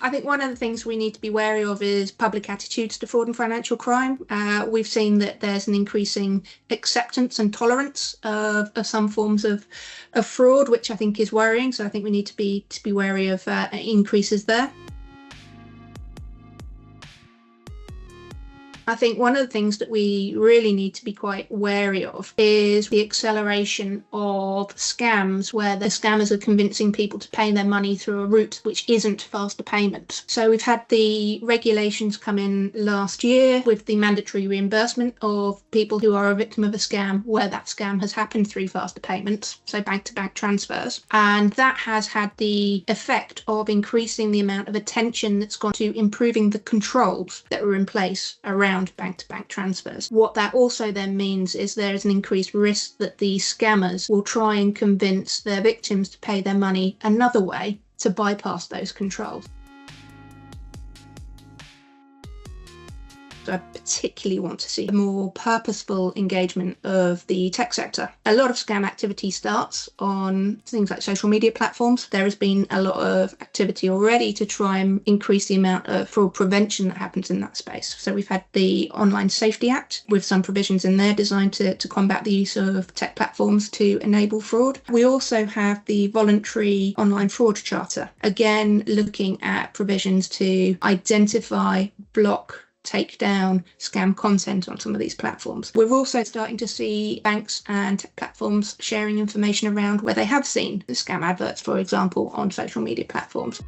I think one of the things we need to be wary of is public attitudes to fraud and financial crime. We've seen that there's an increasing acceptance and tolerance of some forms of fraud, which I think is worrying. So I think we need to be wary of increases there. I think one of the things that we really need to be quite wary of is the acceleration of scams where the scammers are convincing people to pay their money through a route which isn't faster payments. So we've had the regulations come in last year with the mandatory reimbursement of people who are a victim of a scam where that scam has happened through faster payments, so bank-to-bank transfers. And that has had the effect of increasing the amount of attention that's gone to improving the controls that were in place around bank-to-bank transfers. What that also then means is there is an increased risk that the scammers will try and convince their victims to pay their money another way to bypass those controls. I particularly want to see a more purposeful engagement of the tech sector. A lot of scam activity starts on things like social media platforms. There has been a lot of activity already to try and increase the amount of fraud prevention that happens in that space. So we've had the Online Safety Act with some provisions in there designed to combat the use of tech platforms to enable fraud. We also have the Voluntary Online Fraud Charter, again looking at provisions to identify, block, take down scam content on some of these platforms. We're also starting to see banks and tech platforms sharing information around where they have seen scam adverts, for example, on social media platforms.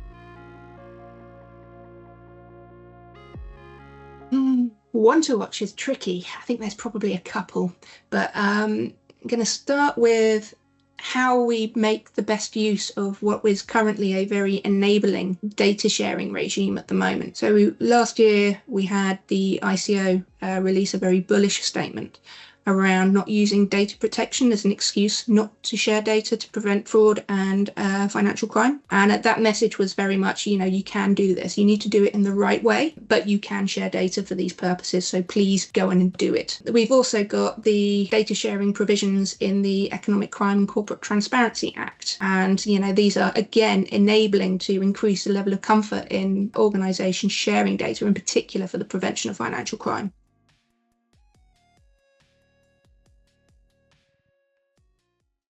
One to watch is tricky. I think there's probably a couple, but I'm going to start with how we make the best use of what is currently a very enabling data sharing regime at the moment. So last year we had the ICO release a very bullish statement around not using data protection as an excuse not to share data to prevent fraud and financial crime. And that message was very much, you can do this. You need to do it in the right way, but you can share data for these purposes. So please go in and do it. We've also got the data sharing provisions in the Economic Crime and Corporate Transparency Act. And, these are, again, enabling to increase the level of comfort in organisations sharing data, in particular for the prevention of financial crime.